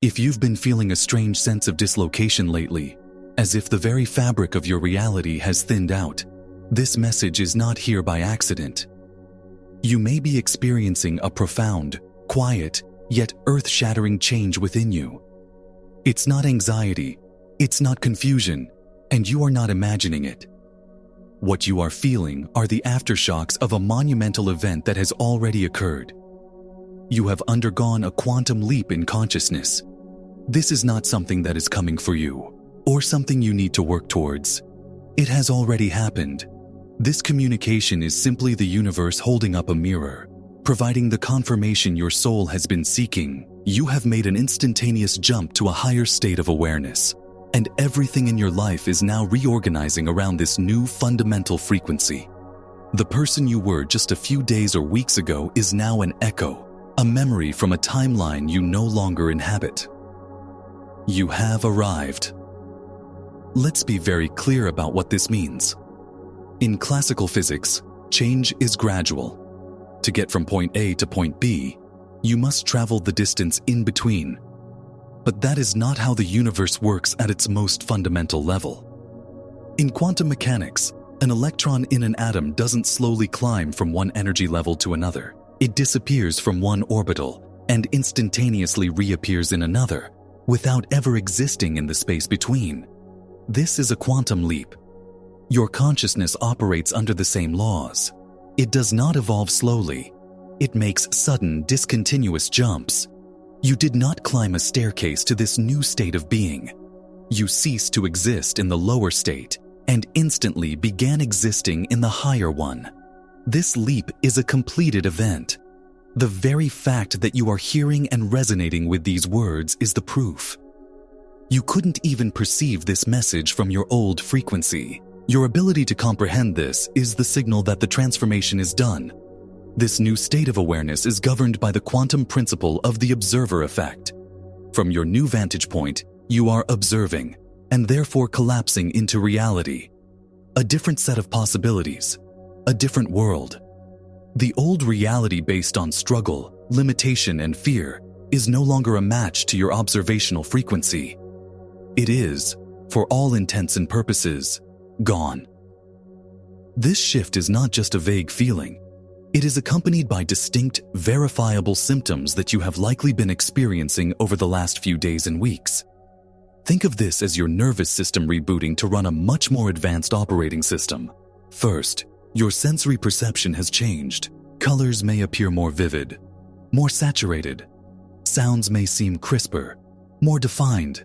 If you've been feeling a strange sense of dislocation lately, as if the very fabric of your reality has thinned out, this message is not here by accident. You may be experiencing a profound, quiet, yet earth-shattering change within you. It's not anxiety, it's not confusion, and you are not imagining it. What you are feeling are the aftershocks of a monumental event that has already occurred. You have undergone a quantum leap in consciousness. This is not something that is coming for you, or something you need to work towards. It has already happened. This communication is simply the universe holding up a mirror, providing the confirmation your soul has been seeking. You have made an instantaneous jump to a higher state of awareness, and everything in your life is now reorganizing around this new fundamental frequency. The person you were just a few days or weeks ago is now an echo, a memory from a timeline you no longer inhabit. You have arrived. Let's be very clear about what this means. In classical physics, change is gradual. To get from point A to point B, you must travel the distance in between. But that is not how the universe works at its most fundamental level. In quantum mechanics, an electron in an atom doesn't slowly climb from one energy level to another. It disappears from one orbital and instantaneously reappears in another, without ever existing in the space between. This is a quantum leap. Your consciousness operates under the same laws. It does not evolve slowly. It makes sudden, discontinuous jumps. You did not climb a staircase to this new state of being. You ceased to exist in the lower state and instantly began existing in the higher one. This leap is a completed event. The very fact that you are hearing and resonating with these words is the proof. You couldn't even perceive this message from your old frequency. Your ability to comprehend this is the signal that the transformation is done. This new state of awareness is governed by the quantum principle of the observer effect. From your new vantage point, you are observing, and therefore collapsing into reality. A different set of possibilities, a different world. The old reality based on struggle, limitation, and fear is no longer a match to your observational frequency. It is, for all intents and purposes, gone. This shift is not just a vague feeling. It is accompanied by distinct, verifiable symptoms that you have likely been experiencing over the last few days and weeks. Think of this as your nervous system rebooting to run a much more advanced operating system. First, your sensory perception has changed. Colors may appear more vivid, more saturated. Sounds may seem crisper, more defined.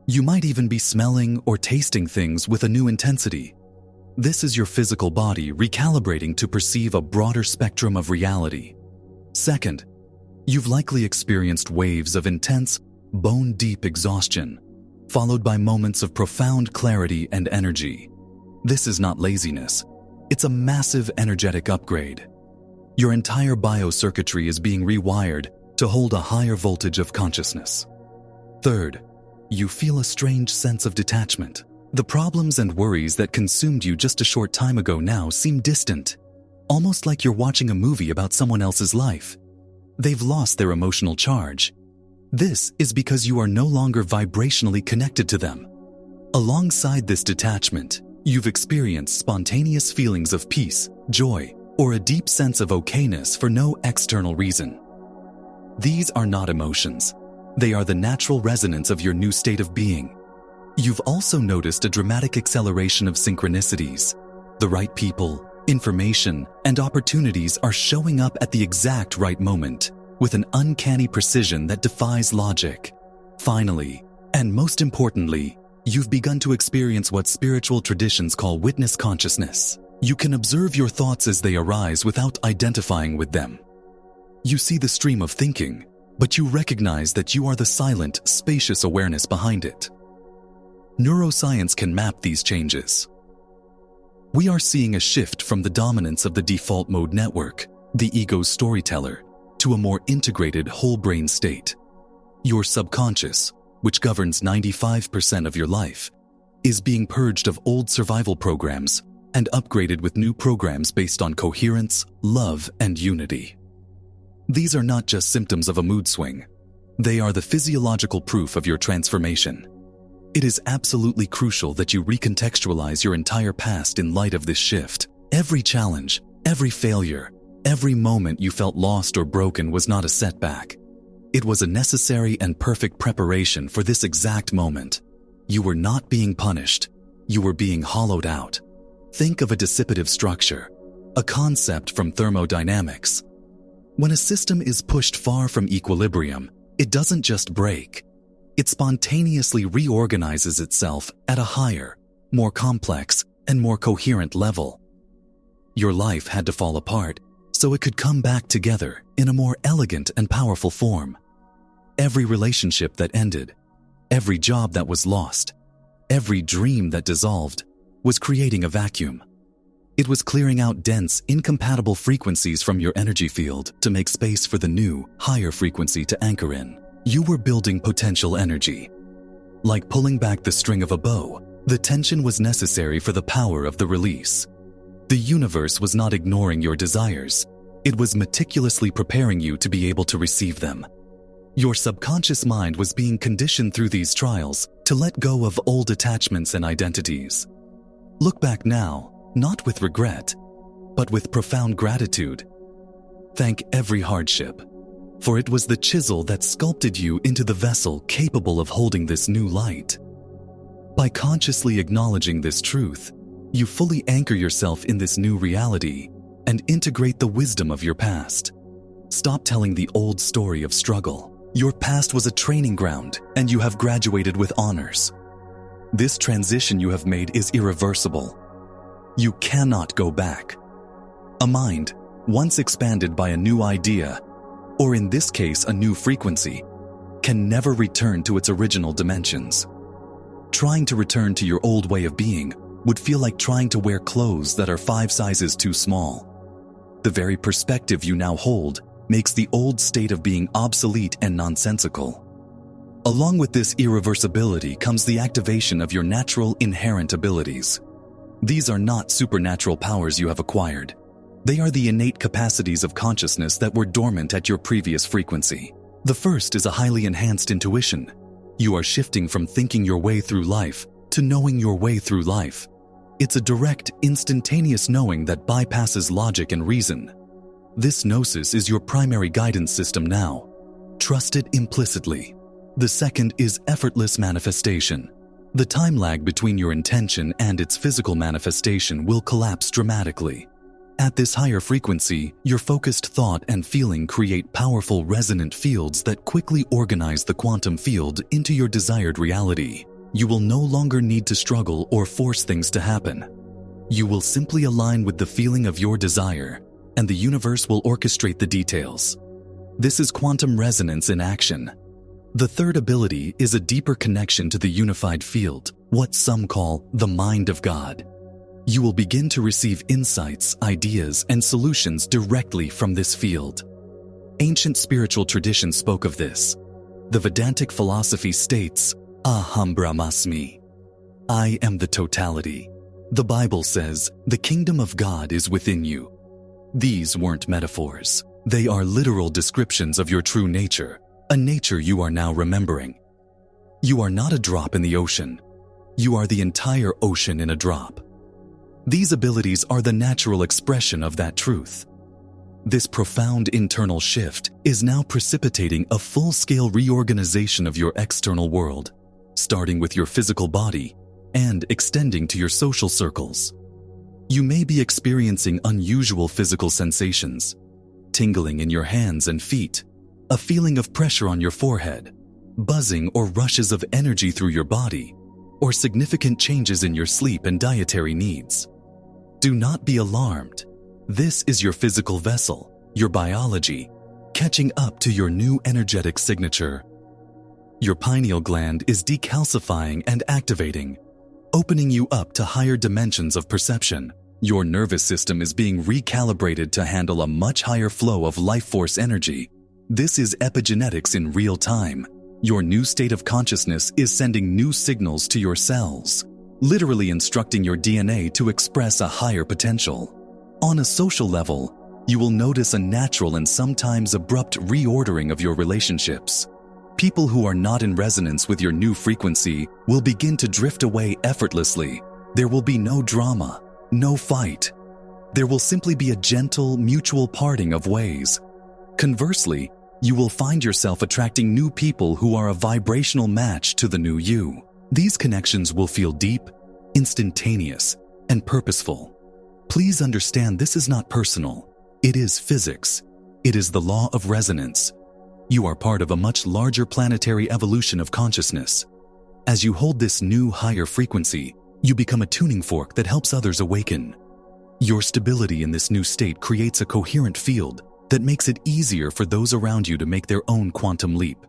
You might even be smelling or tasting things with a new intensity. This is your physical body recalibrating to perceive a broader spectrum of reality. Second, you've likely experienced waves of intense, bone-deep exhaustion, followed by moments of profound clarity and energy. This is not laziness. It's a massive energetic upgrade. Your entire biocircuitry is being rewired to hold a higher voltage of consciousness. Third, you feel a strange sense of detachment. The problems and worries that consumed you just a short time ago now seem distant, almost like you're watching a movie about someone else's life. They've lost their emotional charge. This is because you are no longer vibrationally connected to them. Alongside this detachment, you've experienced spontaneous feelings of peace, joy, or a deep sense of okayness for no external reason. These are not emotions. They are the natural resonance of your new state of being. You've also noticed a dramatic acceleration of synchronicities. The right people, information, and opportunities are showing up at the exact right moment, with an uncanny precision that defies logic. Finally, and most importantly, you've begun to experience what spiritual traditions call witness consciousness. You can observe your thoughts as they arise without identifying with them. You see the stream of thinking, but you recognize that you are the silent, spacious awareness behind it. Neuroscience can map these changes. We are seeing a shift from the dominance of the default mode network, the ego's storyteller, to a more integrated whole brain state. Your subconscious, which governs 95% of your life, is being purged of old survival programs and upgraded with new programs based on coherence, love, and unity. These are not just symptoms of a mood swing. They are the physiological proof of your transformation. It is absolutely crucial that you recontextualize your entire past in light of this shift. Every challenge, every failure, every moment you felt lost or broken was not a setback. It was a necessary and perfect preparation for this exact moment. You were not being punished. You were being hollowed out. Think of a dissipative structure, a concept from thermodynamics. When a system is pushed far from equilibrium, it doesn't just break. It spontaneously reorganizes itself at a higher, more complex, and more coherent level. Your life had to fall apart so it could come back together in a more elegant and powerful form. Every relationship that ended, every job that was lost, every dream that dissolved was creating a vacuum. It was clearing out dense, incompatible frequencies from your energy field to make space for the new, higher frequency to anchor in. You were building potential energy. Like pulling back the string of a bow, the tension was necessary for the power of the release. The universe was not ignoring your desires. It was meticulously preparing you to be able to receive them. Your subconscious mind was being conditioned through these trials to let go of old attachments and identities. Look back now, not with regret, but with profound gratitude. Thank every hardship, for it was the chisel that sculpted you into the vessel capable of holding this new light. By consciously acknowledging this truth, you fully anchor yourself in this new reality and integrate the wisdom of your past. Stop telling the old story of struggle. Your past was a training ground, and you have graduated with honors. This transition you have made is irreversible. You cannot go back. A mind, once expanded by a new idea, or in this case a new frequency, can never return to its original dimensions. Trying to return to your old way of being would feel like trying to wear clothes that are 5 sizes too small. The very perspective you now hold makes the old state of being obsolete and nonsensical. Along with this irreversibility comes the activation of your natural inherent abilities. These are not supernatural powers you have acquired. They are the innate capacities of consciousness that were dormant at your previous frequency. The first is a highly enhanced intuition. You are shifting from thinking your way through life to knowing your way through life. It's a direct, instantaneous knowing that bypasses logic and reason. This gnosis is your primary guidance system now. Trust it implicitly. The second is effortless manifestation. The time lag between your intention and its physical manifestation will collapse dramatically. At this higher frequency, your focused thought and feeling create powerful resonant fields that quickly organize the quantum field into your desired reality. You will no longer need to struggle or force things to happen. You will simply align with the feeling of your desire, and the universe will orchestrate the details. This is quantum resonance in action. The third ability is a deeper connection to the unified field, what some call the mind of God. You will begin to receive insights, ideas, and solutions directly from this field. Ancient spiritual tradition spoke of this. The Vedantic philosophy states, Aham Brahmasmi. I am the totality. The Bible says, the kingdom of God is within you. These weren't metaphors. They are literal descriptions of your true nature, a nature you are now remembering. You are not a drop in the ocean. You are the entire ocean in a drop. These abilities are the natural expression of that truth. This profound internal shift is now precipitating a full-scale reorganization of your external world, starting with your physical body and extending to your social circles. You may be experiencing unusual physical sensations, tingling in your hands and feet, a feeling of pressure on your forehead, buzzing or rushes of energy through your body, or significant changes in your sleep and dietary needs. Do not be alarmed. This is your physical vessel, your biology, catching up to your new energetic signature. Your pineal gland is decalcifying and activating, opening you up to higher dimensions of perception. Your nervous system is being recalibrated to handle a much higher flow of life force energy. This is epigenetics in real time. Your new state of consciousness is sending new signals to your cells, literally instructing your DNA to express a higher potential. On a social level, you will notice a natural and sometimes abrupt reordering of your relationships. People who are not in resonance with your new frequency will begin to drift away effortlessly. There will be no drama, no fight. There will simply be a gentle, mutual parting of ways. Conversely, you will find yourself attracting new people who are a vibrational match to the new you. These connections will feel deep, instantaneous, and purposeful. Please understand this is not personal. It is physics. It is the law of resonance. You are part of a much larger planetary evolution of consciousness. As you hold this new, higher frequency, you become a tuning fork that helps others awaken. Your stability in this new state creates a coherent field that makes it easier for those around you to make their own quantum leap.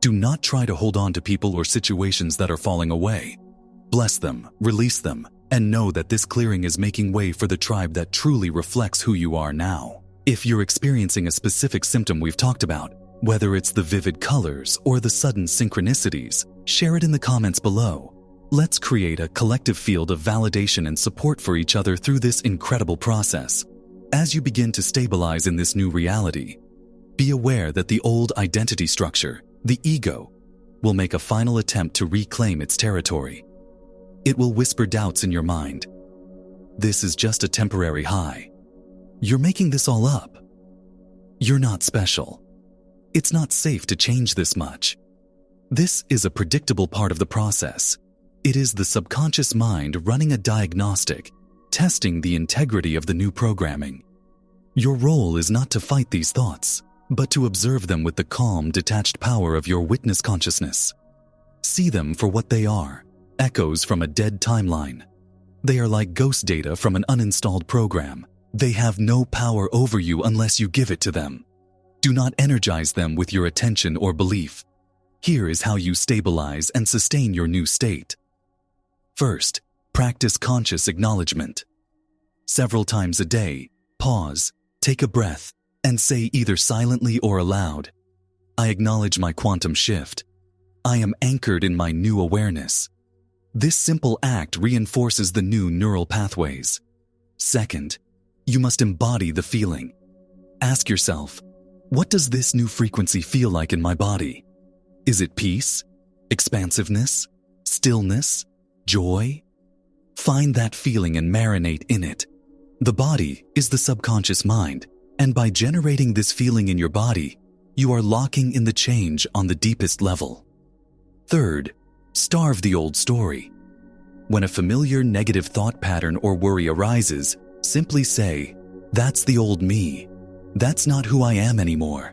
Do not try to hold on to people or situations that are falling away. Bless them, release them, and know that this clearing is making way for the tribe that truly reflects who you are now. If you're experiencing a specific symptom we've talked about, whether it's the vivid colors or the sudden synchronicities, share it in the comments below. Let's create a collective field of validation and support for each other through this incredible process. As you begin to stabilize in this new reality, be aware that the old identity structure, the ego, will make a final attempt to reclaim its territory. It will whisper doubts in your mind. This is just a temporary high. You're making this all up. You're not special. It's not safe to change this much. This is a predictable part of the process. It is the subconscious mind running a diagnostic, testing the integrity of the new programming. Your role is not to fight these thoughts, but to observe them with the calm, detached power of your witness consciousness. See them for what they are, echoes from a dead timeline. They are like ghost data from an uninstalled program. They have no power over you unless you give it to them. Do not energize them with your attention or belief. Here is how you stabilize and sustain your new state. First, practice conscious acknowledgement. Several times a day, pause, take a breath, and say either silently or aloud, I acknowledge my quantum shift. I am anchored in my new awareness. This simple act reinforces the new neural pathways. Second, you must embody the feeling. Ask yourself, what does this new frequency feel like in my body? Is it peace, expansiveness, stillness, joy? Find that feeling and marinate in it. The body is the subconscious mind, and by generating this feeling in your body, you are locking in the change on the deepest level. Third, starve the old story. When a familiar negative thought pattern or worry arises, simply say, that's the old me. That's not who I am anymore.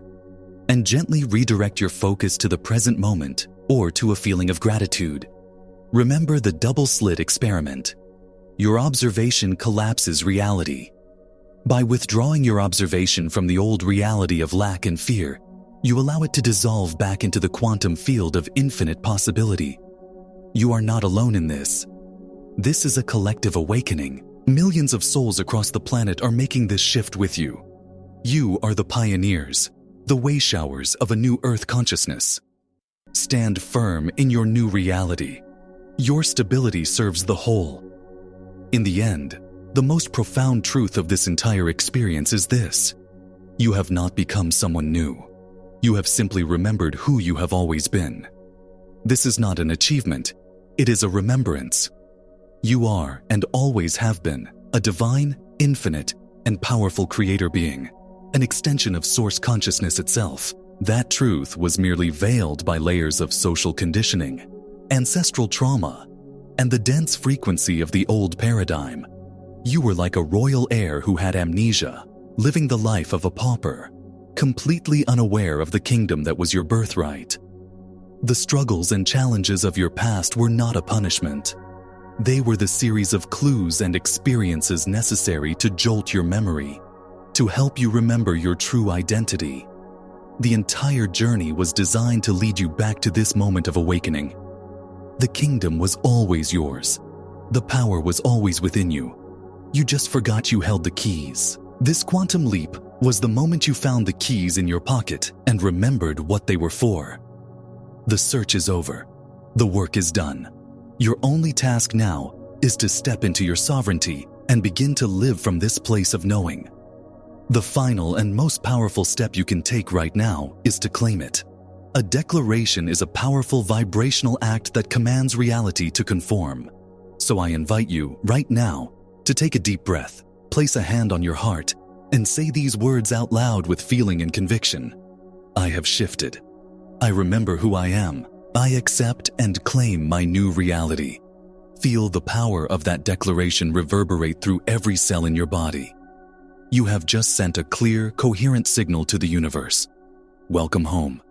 And gently redirect your focus to the present moment or to a feeling of gratitude. Remember the double slit experiment. Your observation collapses reality. By withdrawing your observation from the old reality of lack and fear, you allow it to dissolve back into the quantum field of infinite possibility. You are not alone in this. This is a collective awakening. Millions of souls across the planet are making this shift with you. You are the pioneers, the way-showers of a new Earth consciousness. Stand firm in your new reality. Your stability serves the whole. In the end, the most profound truth of this entire experience is this: you have not become someone new. You have simply remembered who you have always been. This is not an achievement, it is a remembrance. You are, and always have been, a divine, infinite, and powerful creator being, an extension of source consciousness itself. That truth was merely veiled by layers of social conditioning, ancestral trauma, and the dense frequency of the old paradigm. You were like a royal heir who had amnesia, living the life of a pauper, completely unaware of the kingdom that was your birthright. The struggles and challenges of your past were not a punishment. They were the series of clues and experiences necessary to jolt your memory, to help you remember your true identity. The entire journey was designed to lead you back to this moment of awakening. The kingdom was always yours. The power was always within you. You just forgot you held the keys. This quantum leap was the moment you found the keys in your pocket and remembered what they were for. The search is over. The work is done. Your only task now is to step into your sovereignty and begin to live from this place of knowing. The final and most powerful step you can take right now is to claim it. A declaration is a powerful vibrational act that commands reality to conform. So I invite you, right now, to take a deep breath, place a hand on your heart, and say these words out loud with feeling and conviction. I have shifted. I remember who I am. I accept and claim my new reality. Feel the power of that declaration reverberate through every cell in your body. You have just sent a clear, coherent signal to the universe. Welcome home.